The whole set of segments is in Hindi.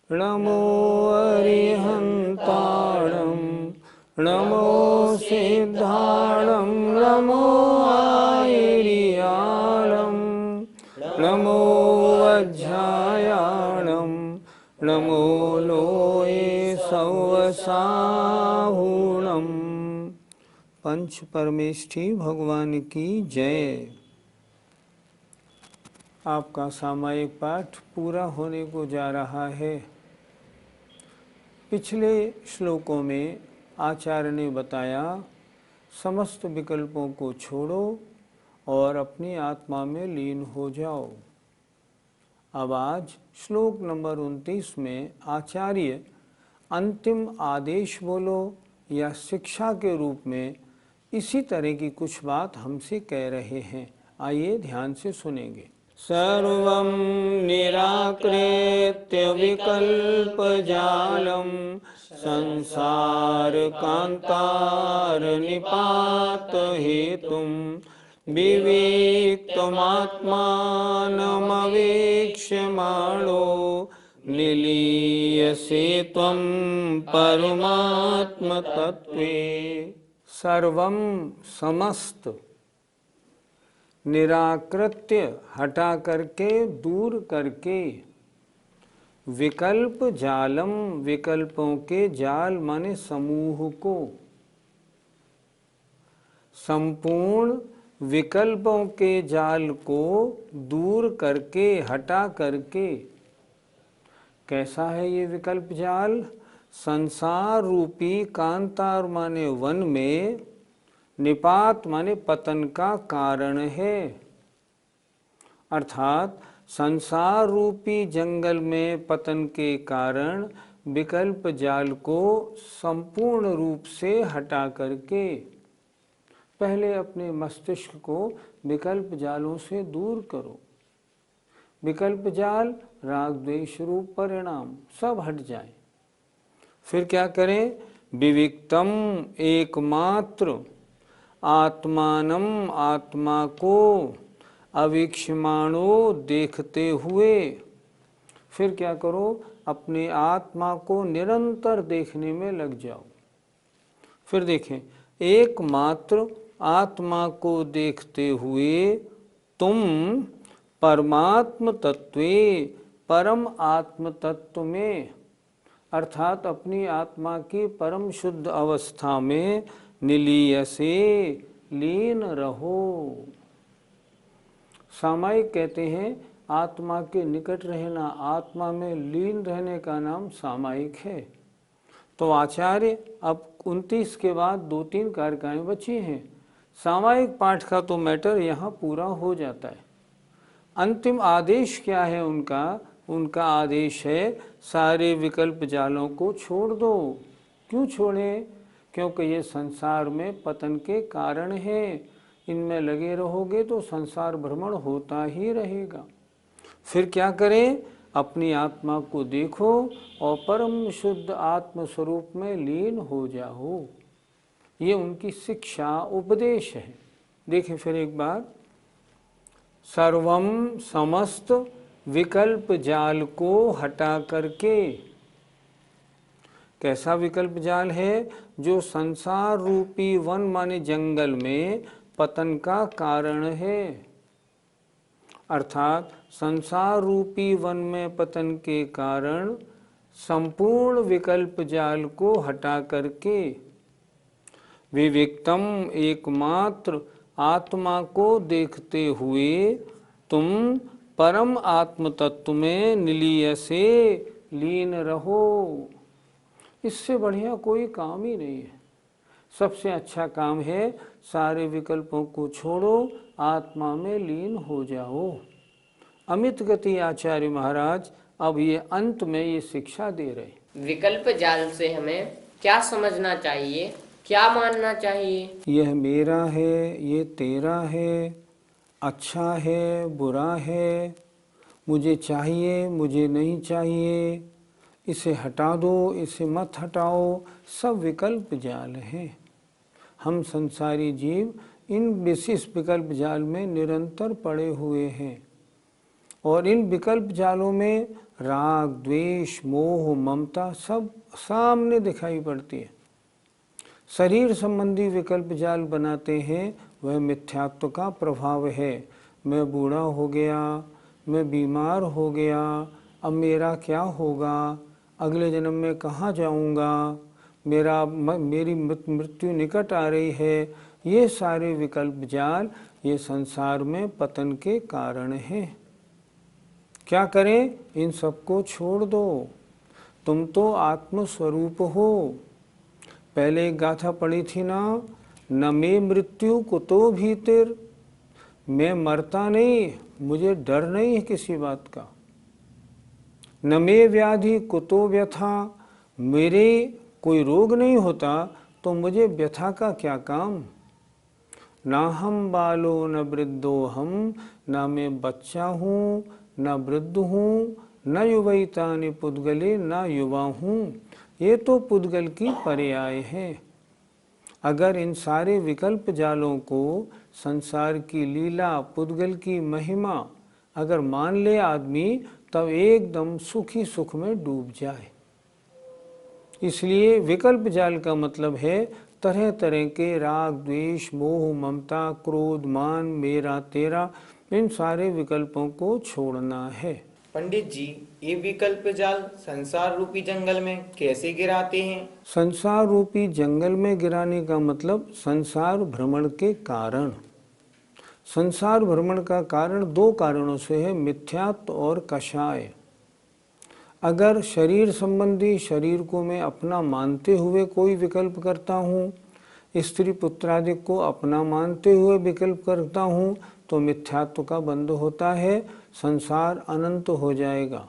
नमो अरिहन्ताणं नमो सिद्धाणं नमो आयर्याणं नमो वज्रायाणं नमो लोये सवसाहुणम्। पंच परमेष्ठी भगवान की जय। आपका सामायिक पाठ पूरा होने को जा रहा है। पिछले श्लोकों में आचार्य ने बताया समस्त विकल्पों को छोड़ो और अपनी आत्मा में लीन हो जाओ। अब आज श्लोक नंबर 29 में आचार्य अंतिम आदेश बोलो या शिक्षा के रूप में इसी तरह की कुछ बात हमसे कह रहे हैं। आइए ध्यान से सुनेंगे। सर्वं निराकृत्य विकल्पजालं संसारकान्तारनिपातहेतुं विविक्तमात्मानमवेक्ष्यमाणो निलीयसे त्वं परमात्मतत्त्वे। सर्वं समस्त, निराकृत्य हटा करके दूर करके, विकल्प जालम विकल्पों के जाल माने समूह को, संपूर्ण विकल्पों के जाल को दूर करके हटा करके। कैसा है ये विकल्प जाल? संसार रूपी कांतार माने वन में, निपात माने पतन का कारण है। अर्थात संसार रूपी जंगल में पतन के कारण विकल्प जाल को संपूर्ण रूप से हटा करके पहले अपने मस्तिष्क को विकल्प जालों से दूर करो। विकल्प जाल, राग द्वेष रूप परिणाम सब हट जाए। फिर क्या करें? विविक्तम एकमात्र, आत्मानम आत्मा को, अवीक्षमाणो देखते हुए। फिर क्या करो? अपने आत्मा को निरंतर देखने में लग जाओ। फिर देखें, एकमात्र आत्मा को देखते हुए तुम परमात्म तत्वे, परम आत्म तत्व में, अर्थात अपनी आत्मा की परम शुद्ध अवस्था में निलीयसे लीन रहो। सामायिक कहते हैं आत्मा के निकट रहना, आत्मा में लीन रहने का नाम सामायिक है। तो आचार्य अब 29 के बाद 2-3 कारिकाएं बची हैं। सामायिक पाठ का तो मैटर यहाँ पूरा हो जाता है। अंतिम आदेश क्या है उनका? उनका आदेश है सारे विकल्प जालों को छोड़ दो। क्यों छोड़ें? क्योंकि ये संसार में पतन के कारण है। इनमें लगे रहोगे तो संसार भ्रमण होता ही रहेगा। फिर क्या करें? अपनी आत्मा को देखो और परम शुद्ध आत्म स्वरूप में लीन हो जाओ। ये उनकी शिक्षा उपदेश है। देखें फिर एक बार, सर्वम समस्त विकल्प जाल को हटा करके। कैसा विकल्प जाल है? जो संसार रूपी वन माने जंगल में पतन का कारण है। अर्थात संसार रूपी वन में पतन के कारण संपूर्ण विकल्प जाल को हटा करके विविक्तम एकमात्र आत्मा को देखते हुए तुम परम आत्म तत्व में निलीयसे लीन रहो। इससे बढ़िया कोई काम ही नहीं है। सबसे अच्छा काम है सारे विकल्पों को छोड़ो, आत्मा में लीन हो जाओ। अमित गति आचार्य महाराज अब ये अंत में ये शिक्षा दे रहे। विकल्प जाल से हमें क्या समझना चाहिए, क्या मानना चाहिए? यह मेरा है, ये तेरा है, अच्छा है, बुरा है, मुझे चाहिए, मुझे नहीं चाहिए, इसे हटा दो, इसे मत हटाओ, सब विकल्प जाल हैं। हम संसारी जीव इन विशेष विकल्प जाल में निरंतर पड़े हुए हैं और इन विकल्प जालों में राग, द्वेष, मोह, ममता सब सामने दिखाई पड़ती है। शरीर संबंधी विकल्प जाल बनाते हैं, वह मिथ्यात्व का प्रभाव है। मैं बूढ़ा हो गया, मैं बीमार हो गया, अब मेरा क्या होगा, अगले जन्म में कहाँ जाऊंगा, मेरी मृत्यु निकट आ रही है। ये सारे विकल्प जाल ये संसार में पतन के कारण हैं। क्या करें? इन सबको छोड़ दो। तुम तो आत्मस्वरूप हो। पहले एक गाथा पढ़ी थी ना, न मे मृत्यु कुतो भीतर, मैं मरता नहीं, मुझे डर नहीं है किसी बात का। न मे व्याधि कुतो व्यथा, मेरे कोई रोग नहीं होता तो मुझे व्यथा का क्या काम। ना हम बालो न वृद्धो हम, ना मैं बच्चा हूँ न वृद्ध हूँ, न युवैतानि पुद्गले, न युवा हूँ। ये तो पुद्गल की पर्याय है। अगर इन सारे विकल्प जालों को, संसार की लीला, पुद्गल की महिमा अगर मान ले आदमी, तब एकदम सुखी सुख में डूब जाए। इसलिए विकल्प जाल का मतलब है तरह तरह के राग, द्वेष, मोह, ममता, क्रोध, मान, मेरा, तेरा, इन सारे विकल्पों को छोड़ना है। पंडित जी, ये विकल्प जाल संसार रूपी जंगल में कैसे गिराते हैं? संसार रूपी जंगल में गिराने का मतलब संसार भ्रमण के कारण। संसार भ्रमण का कारण दो कारणों से है, मिथ्यात्व और कषाय। अगर शरीर संबंधी, शरीर को मैं अपना मानते हुए कोई विकल्प करता हूँ, स्त्री पुत्रादि को अपना मानते हुए विकल्प करता हूँ, तो मिथ्यात्व का बंध होता है, संसार अनंत हो जाएगा।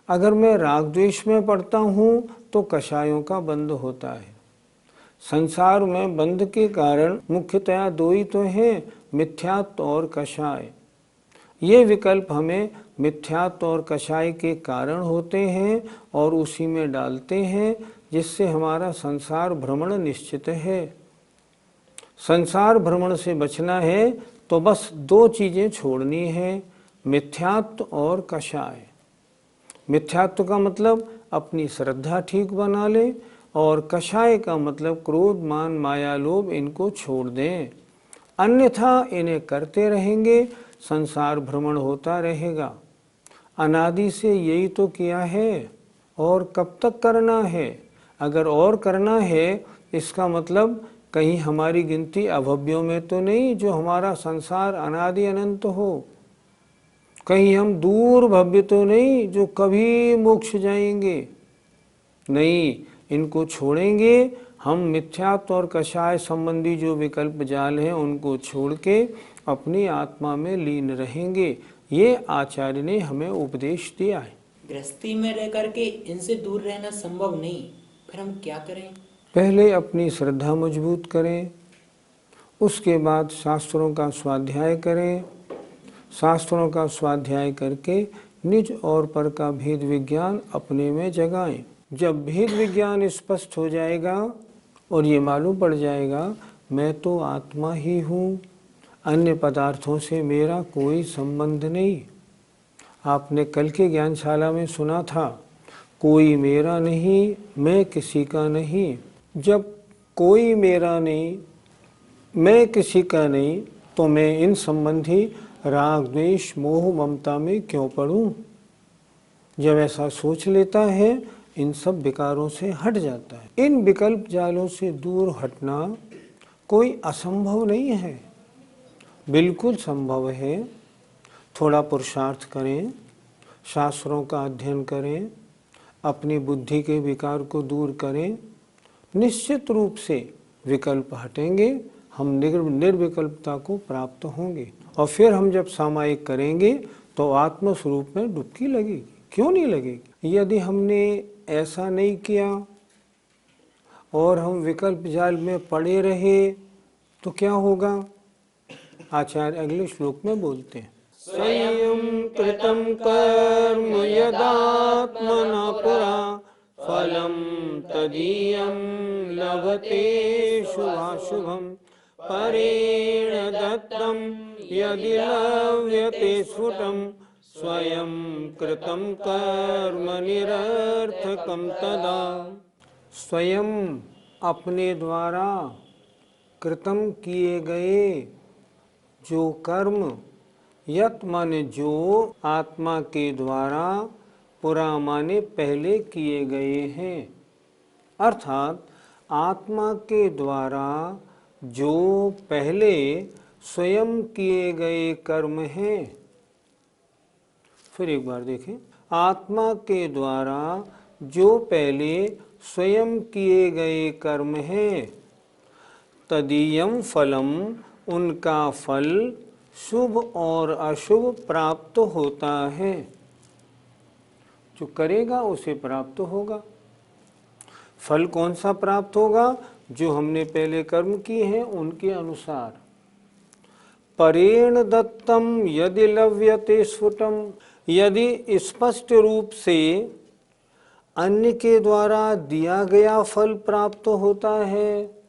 अगर मैं राग द्वेष में पड़ता हूँ तो कषायों का बंध होता है। संसार में बंध के कारण मुख्यतया दो ही तो हैं, मिथ्यात्व और कषाय। ये विकल्प हमें मिथ्यात्व और कषाय के कारण होते हैं और उसी में डालते हैं, जिससे हमारा संसार भ्रमण निश्चित है। संसार भ्रमण से बचना है तो बस दो चीजें छोड़नी है, मिथ्यात्व और कषाय। मिथ्यात्व का मतलब अपनी श्रद्धा ठीक बना ले और कषाय का मतलब क्रोध, मान, माया, लोभ, इनको छोड़ दें। अन्यथा इन्हें करते रहेंगे, संसार भ्रमण होता रहेगा। अनादि से यही तो किया है और कब तक करना है। अगर और करना है इसका मतलब कहीं हमारी गिनती अभव्यों में तो नहीं, जो हमारा संसार अनादि अनंत हो। कहीं हम दूर भव्य तो नहीं, जो कभी मोक्ष जाएंगे। नहीं, इनको छोड़ेंगे हम। मिथ्यात्व और कषाय संबंधी जो विकल्प जाल हैं उनको छोड़ के अपनी आत्मा में लीन रहेंगे। ये आचार्य ने हमें उपदेश दिया है। गृहस्थी में रह करके इनसे दूर रहना संभव नहीं, फिर हम क्या करें? पहले अपनी श्रद्धा मजबूत करें, उसके बाद शास्त्रों का स्वाध्याय करें। शास्त्रों का स्वाध्याय करके निज और पर का भेद विज्ञान अपने में जगाएं। जब भेद विज्ञान स्पष्ट हो जाएगा और ये मालूम पड़ जाएगा मैं तो आत्मा ही हूँ, अन्य पदार्थों से मेरा कोई संबंध नहीं। आपने कल के ज्ञानशाला में सुना था, कोई मेरा नहीं, मैं किसी का नहीं। जब कोई मेरा नहीं, मैं किसी का नहीं, तो मैं इन संबंधी राग, द्वेष, मोह, ममता में क्यों पड़ूं? जब ऐसा सोच लेता है, इन सब विकारों से हट जाता है। इन विकल्प जालों से दूर हटना कोई असंभव नहीं है, बिल्कुल संभव है। थोड़ा पुरुषार्थ करें, शास्त्रों का अध्ययन करें, अपनी बुद्धि के विकार को दूर करें, निश्चित रूप से विकल्प हटेंगे, हम निर्विकल्पता को प्राप्त होंगे। और फिर हम जब सामायिक करेंगे तो आत्म स्वरूप में डुबकी लगेगी। क्यों नहीं लगेगी? यदि हमने ऐसा नहीं किया और हम विकल्प जाल में पड़े रहे तो क्या होगा? आचार्य अगले श्लोक में बोलते हैं, स्वयं कृतं कर्म यदात्मना पुरा फलं तदीयं लभते शुभाशुभं परेण दत्तं यदि लभ्यते स्फुटं स्वयं कृतं कर्म निरर्थकं तदा। स्वयं अपने द्वारा कृतम किए गए जो कर्म, यत माने जो, आत्मा के द्वारा, पुरा माने पहले किए गए हैं। अर्थात आत्मा के द्वारा जो पहले स्वयं किए गए कर्म हैं। फिर एक बार देखें, आत्मा के द्वारा जो पहले स्वयं किए गए कर्म हैं, तदीयम फलम, उनका फल शुभ और अशुभ प्राप्त होता है। जो करेगा उसे प्राप्त होगा। फल कौन सा प्राप्त होगा? जो हमने पहले कर्म किए हैं उनके अनुसार। परेण दत्तम यदि लव्यते स्फुटम, यदि स्पष्ट रूप से अन्य के द्वारा दिया गया फल प्राप्त होता है।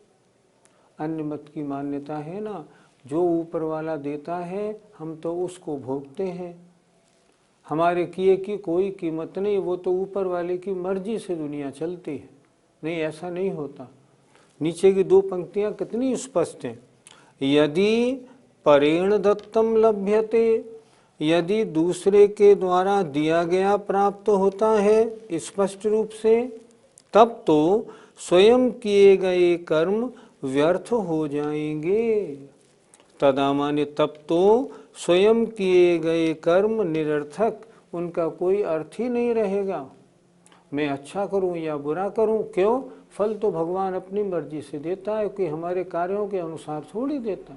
अन्य मत की मान्यता है ना, जो ऊपर वाला देता है हम तो उसको भोगते हैं, हमारे किए की कोई कीमत नहीं, वो तो ऊपर वाले की मर्जी से दुनिया चलती है। नहीं, ऐसा नहीं होता। नीचे की दो पंक्तियां कितनी स्पष्ट हैं। यदि परेण दत्तम लभ्यते, यदि दूसरे के द्वारा दिया गया प्राप्त होता है स्पष्ट रूप से, तब तो स्वयं किए गए कर्म व्यर्थ हो जाएंगे। तदा माने तब तो स्वयं किए गए कर्म निरर्थक, उनका कोई अर्थ ही नहीं रहेगा। मैं अच्छा करूं या बुरा करूं, क्यों? फल तो भगवान अपनी मर्जी से देता है, कि हमारे कार्यों के अनुसार थोड़ी देता।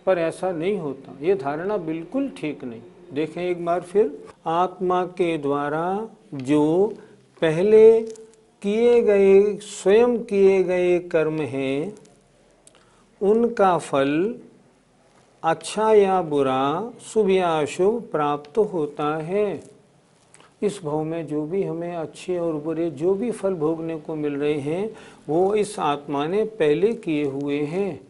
पर ऐसा नहीं होता, ये धारणा बिल्कुल ठीक नहीं। देखें एक बार फिर, आत्मा के द्वारा जो पहले किए गए, स्वयं किए गए कर्म हैं, उनका फल अच्छा या बुरा, शुभ या अशुभ प्राप्त होता है। इस भाव में जो भी हमें अच्छे और बुरे जो भी फल भोगने को मिल रहे हैं, वो इस आत्मा ने पहले किए हुए हैं।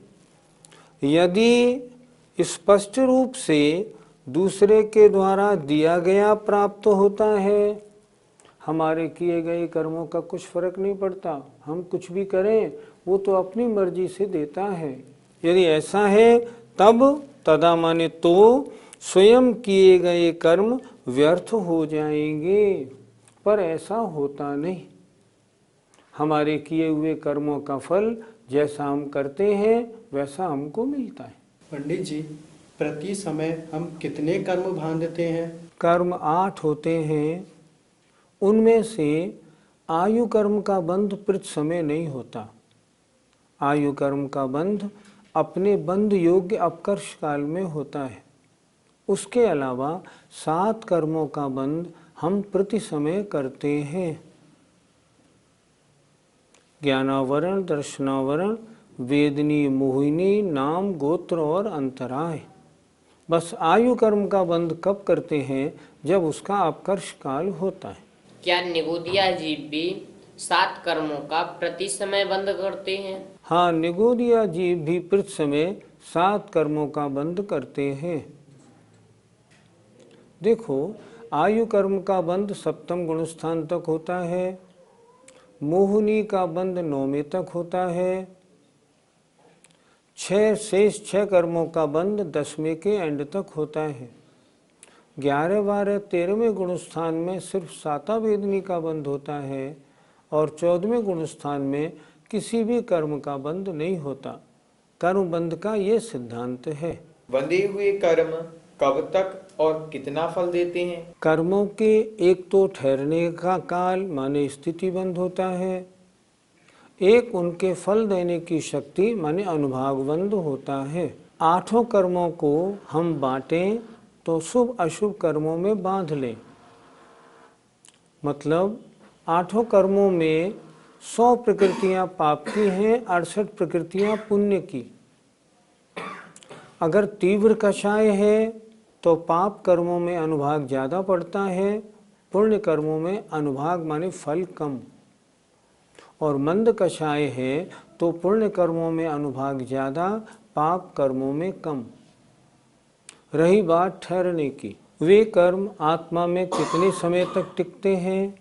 यदि स्पष्ट रूप से दूसरे के द्वारा दिया गया प्राप्त होता है, हमारे किए गए कर्मों का कुछ फर्क नहीं पड़ता, हम कुछ भी करें वो तो अपनी मर्जी से देता है। यदि ऐसा है तब तदा माने तो स्वयं किए गए कर्म व्यर्थ हो जाएंगे। पर ऐसा होता नहीं। हमारे किए हुए कर्मों का फल जैसा हम करते हैं वैसा हमको मिलता है। पंडित जी, प्रति समय हम कितने कर्म बांधते हैं? कर्म 8 होते हैं। उनमें से आयु कर्म का बंध प्रति समय नहीं होता। आयु कर्म का बंध अपने बंध योग्य अपकर्ष काल में होता है। उसके अलावा 7 कर्मों का बंध हम प्रति समय करते हैं। ज्ञानावरण, दर्शनावरण, वेदनी, मोहिनी, नाम, गोत्र और अंतराय। बस आयु कर्म का बंध कब करते हैं? जब उसका अपकर्ष काल होता है। क्या निगोदिया जीव भी 7 कर्मों का प्रति समय बंद करते हैं? हाँ, निगोदिया जीव भी प्रति समय 7 कर्मों का बंध करते हैं। देखो, आयु कर्म का बंध 7वें गुणस्थान तक होता है। मोहिनी का बंध 9वें तक होता है। 6 कर्मों का बंध 10वें के एंड तक होता है। 11, 12, 13वें गुणस्थान में सिर्फ 7वां वेदनी का बंध होता है और 14वें गुणस्थान में किसी भी कर्म का बंध नहीं होता। कर्म बंध का ये सिद्धांत है। बंधे हुए कर्म कब तक और कितना फल देते हैं? कर्मों के एक तो ठहरने का काल माने स्थिति बंध होता है, एक उनके फल देने की शक्ति माने अनुभागबंद होता है। 8 कर्मों को हम बांटें तो शुभ अशुभ कर्मों में बांध लें। मतलब 8 कर्मों में 100 प्रकृतियां पाप की हैं, 68 प्रकृतियां पुण्य की। अगर तीव्र कषाय है तो पाप कर्मों में अनुभाग ज़्यादा पड़ता है, पुण्य कर्मों में अनुभाग माने फल कम। और मंद कषाय है तो पुण्य कर्मों में अनुभाग ज़्यादा, पाप कर्मों में कम। रही बात ठहरने की, वे कर्म आत्मा में कितने समय तक टिकते हैं?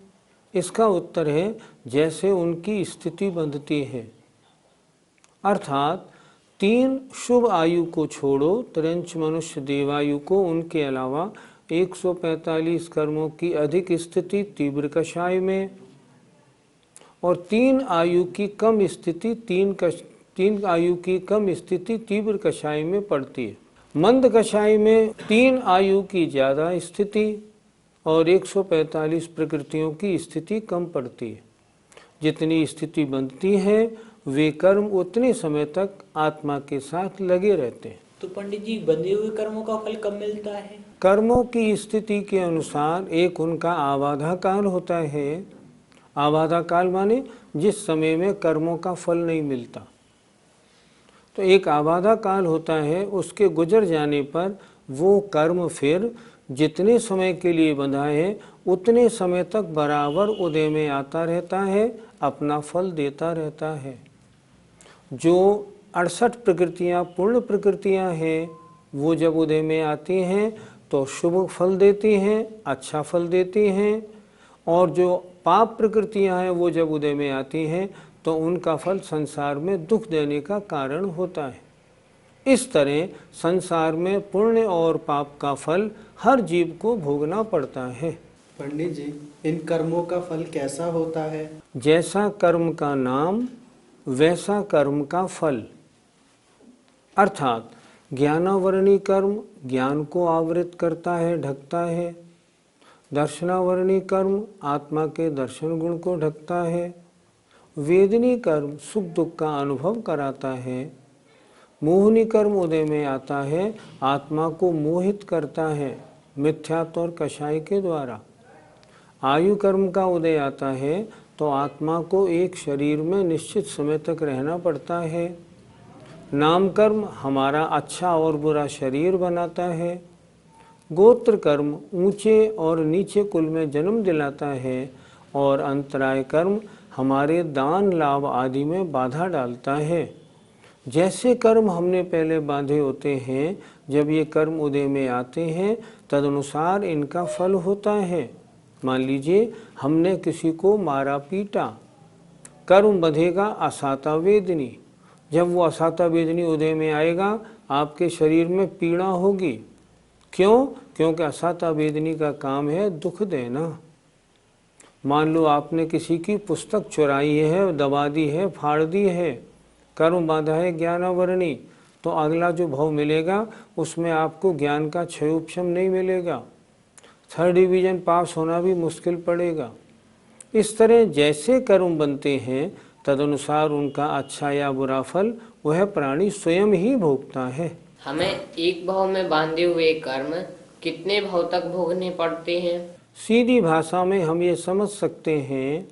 इसका उत्तर है जैसे उनकी स्थिति बंधती है। अर्थात 3 शुभ आयु को छोड़ो, त्रिंच मनुष्य देवायु को, उनके अलावा 145 कर्मों की अधिक स्थिति तीव्र कषाय में और 3 आयु की कम स्थिति 3 आयु की कम स्थिति तीव्र कषाय में पड़ती है। मंद कषाय में 3 आयु की ज़्यादा स्थिति और 145 प्रकृतियों की स्थिति कम पड़ती है। जितनी स्थिति बनती है वे कर्म उतने समय तक आत्मा के साथ लगे रहते हैं। तो पंडित जी, बंधे हुए कर्मों का फल कब मिलता है? कर्मों की स्थिति के अनुसार एक उनका आबाधा काल होता है। आबाधा काल माने जिस समय में कर्मों का फल नहीं मिलता। तो एक आबाधा काल होता है, उसके गुजर जाने पर वो कर्म फिर जितने समय के लिए बंधा है उतने समय तक बराबर उदय में आता रहता है, अपना फल देता रहता है। जो 68 प्रकृतियाँ पूर्ण प्रकृतियाँ हैं वो जब उदय में आती हैं तो शुभ फल देती हैं, अच्छा फल देती हैं। और जो पाप प्रकृतियाँ हैं वो जब उदय में आती हैं तो उनका फल संसार में दुख देने का कारण होता है। इस तरह संसार में पुण्य और पाप का फल हर जीव को भोगना पड़ता है। पंडित जी, इन कर्मों का फल कैसा होता है? जैसा कर्म का नाम वैसा कर्म का फल। अर्थात ज्ञानावरणी कर्म ज्ञान को आवृत करता है, ढकता है। दर्शनावरणी कर्म आत्मा के दर्शन गुण को ढकता है। वेदनी कर्म सुख दुख का अनुभव कराता है। मोहनी कर्म उदय में आता है, आत्मा को मोहित करता है मिथ्यात्व और कषाय के द्वारा। आयु कर्म का उदय आता है तो आत्मा को एक शरीर में निश्चित समय तक रहना पड़ता है। नाम कर्म हमारा अच्छा और बुरा शरीर बनाता है। गोत्र कर्म ऊंचे और नीचे कुल में जन्म दिलाता है और अंतराय कर्म हमारे दान लाभ आदि में बाधा डालता है। जैसे कर्म हमने पहले बांधे होते हैं, जब ये कर्म उदय में आते हैं तदनुसार इनका फल होता है। मान लीजिए हमने किसी को मारा पीटा, कर्म बंधेगा असाता वेदनी। जब वो असाता वेदनी उदय में आएगा आपके शरीर में पीड़ा होगी। क्यों? क्योंकि असाता वेदनी का काम है दुख देना। मान लो आपने किसी की पुस्तक चुराई है, दबा दी है, फाड़ दी है, कर्म बांधा है ज्ञानावरणी, तो अगला जो भाव मिलेगा उसमें आपको ज्ञान का क्षयोपशम नहीं मिलेगा। 3rd डिवीजन पास होना भी मुश्किल पड़ेगा। इस तरह जैसे कर्म बनते हैं तदनुसार उनका अच्छा या बुरा फल वह प्राणी स्वयं ही भोगता है। हमें एक भाव में बांधे हुए कर्म कितने भाव तक भोगने पड़ते हैं? सीधी भाषा में हम ये समझ सकते हैं,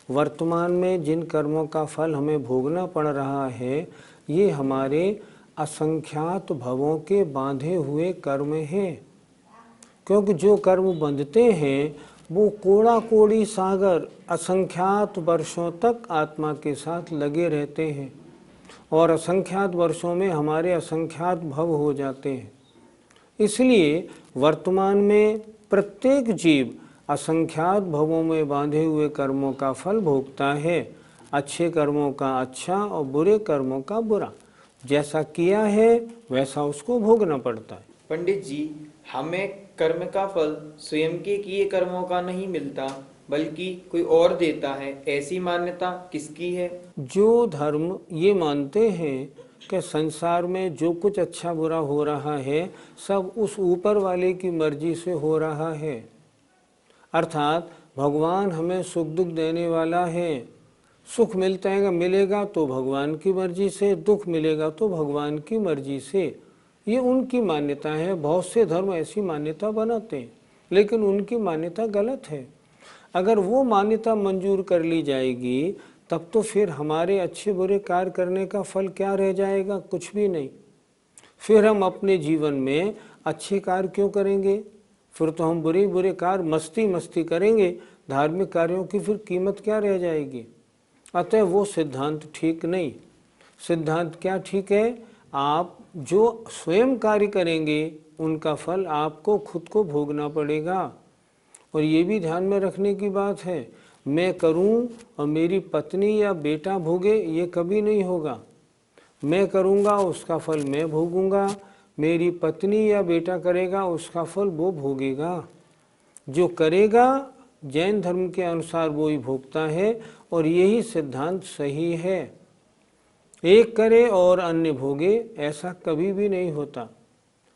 वर्तमान में जिन कर्मों का फल हमें भोगना पड़ रहा है ये हमारे असंख्यात भवों के बांधे हुए कर्म हैं। क्योंकि जो कर्म बंधते हैं वो कोड़ा कोड़ी सागर असंख्यात वर्षों तक आत्मा के साथ लगे रहते हैं और असंख्यात वर्षों में हमारे असंख्यात भव हो जाते हैं। इसलिए वर्तमान में प्रत्येक जीव असंख्यात भवों में बांधे हुए कर्मों का फल भोगता है। अच्छे कर्मों का अच्छा और बुरे कर्मों का बुरा। जैसा किया है वैसा उसको भोगना पड़ता है। पंडित जी, हमें कर्म का फल स्वयं के किए कर्मों का नहीं मिलता बल्कि कोई और देता है, ऐसी मान्यता किसकी है? जो धर्म ये मानते हैं कि संसार में जो कुछ अच्छा बुरा हो रहा है सब उस ऊपर वाले की मर्जी से हो रहा है, अर्थात भगवान हमें सुख दुख देने वाला है, सुख मिलेगा तो भगवान की मर्जी से, दुख मिलेगा तो भगवान की मर्जी से। ये उनकी मान्यता है। बहुत से धर्म ऐसी मान्यता बनाते हैं, लेकिन उनकी मान्यता गलत है। अगर वो मान्यता मंजूर कर ली जाएगी तब तो फिर हमारे अच्छे बुरे कार्य करने का फल क्या रह जाएगा? कुछ भी नहीं। फिर हम अपने जीवन में अच्छे कार्य क्यों करेंगे? फिर तो हम बुरे बुरे कार्य मस्ती करेंगे। धार्मिक कार्यों की फिर कीमत क्या रह जाएगी? अतः वो सिद्धांत ठीक नहीं। सिद्धांत क्या ठीक है? आप जो स्वयं कार्य करेंगे उनका फल आपको खुद को भोगना पड़ेगा। और ये भी ध्यान में रखने की बात है, मैं करूं और मेरी पत्नी या बेटा भोगे, ये कभी नहीं होगा। मैं करूंगा उसका फल मैं भोगूंगा, मेरी पत्नी या बेटा करेगा उसका फल वो भोगेगा। जो करेगा जैन धर्म के अनुसार वो ही भोगता है, और यही सिद्धांत सही है। एक करे और अन्य भोगे, ऐसा कभी भी नहीं होता।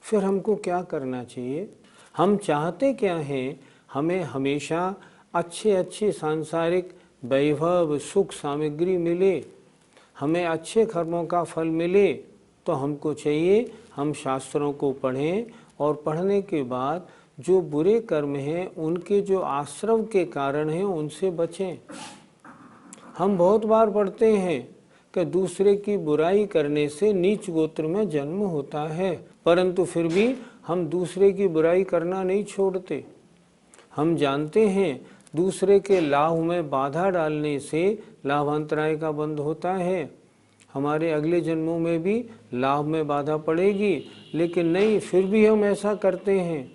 फिर हमको क्या करना चाहिए? हम चाहते क्या हैं? हमें हमेशा अच्छे सांसारिक वैभव सुख सामग्री मिले, हमें अच्छे कर्मों का फल मिले। तो हमको चाहिए हम शास्त्रों को पढ़ें, और पढ़ने के बाद जो बुरे कर्म हैं उनके जो आश्रव के कारण हैं उनसे बचें। हम बहुत बार पढ़ते हैं कि दूसरे की बुराई करने से नीच गोत्र में जन्म होता है, परंतु फिर भी हम दूसरे की बुराई करना नहीं छोड़ते। हम जानते हैं दूसरे के लाभ में बाधा डालने से लाभांतराय का बंद होता है। हमारे अगले जन्मों में भी लाभ में बाधा पड़ेगी, लेकिन नहीं, फिर भी हम ऐसा करते हैं।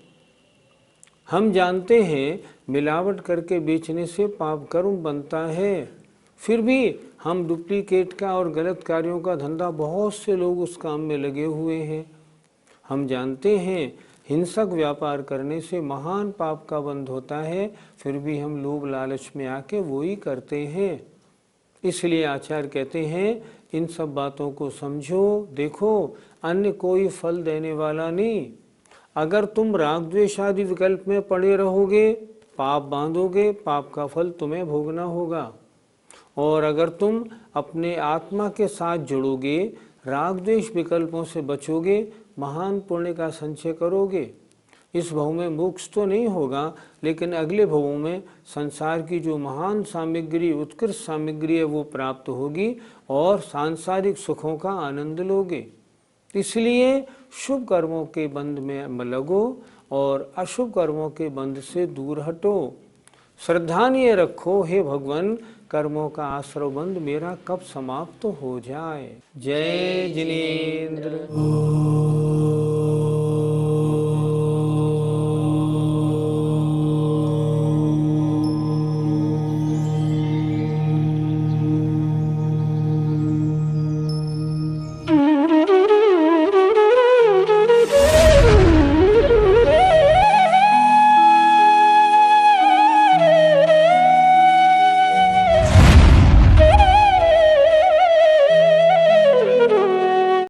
हम जानते हैं मिलावट करके बेचने से पाप कर्म बनता है, फिर भी हम डुप्लीकेट का और गलत कार्यों का धंधा, बहुत से लोग उस काम में लगे हुए हैं। हम जानते हैं हिंसक व्यापार करने से महान पाप का बंध होता है, फिर भी हम लोभ लालच में आके वो ही करते हैं। इसलिए आचार्य कहते हैं इन सब बातों को समझो। देखो, अन्य कोई फल देने वाला नहीं। अगर तुम राग द्वेष आदि विकल्प में पड़े रहोगे, पाप बांधोगे, पाप का फल तुम्हें भोगना होगा। और अगर तुम अपने आत्मा के साथ जुड़ोगे, राग द्वेष विकल्पों से बचोगे, महान पुण्य का संचय करोगे, इस भव में मोक्ष तो नहीं होगा, लेकिन अगले भवों में संसार की जो महान सामग्री, उत्कृष्ट सामग्री है वो प्राप्त होगी, और सांसारिक सुखों का आनंद लोगे। इसलिए शुभ कर्मों के बंध में लगो और अशुभ कर्मों के बंध से दूर हटो। श्रद्धानीय रखो, हे भगवान, कर्मों का आश्रव बंध मेरा कब समाप्त हो जाए। जय जिनेन्द्र।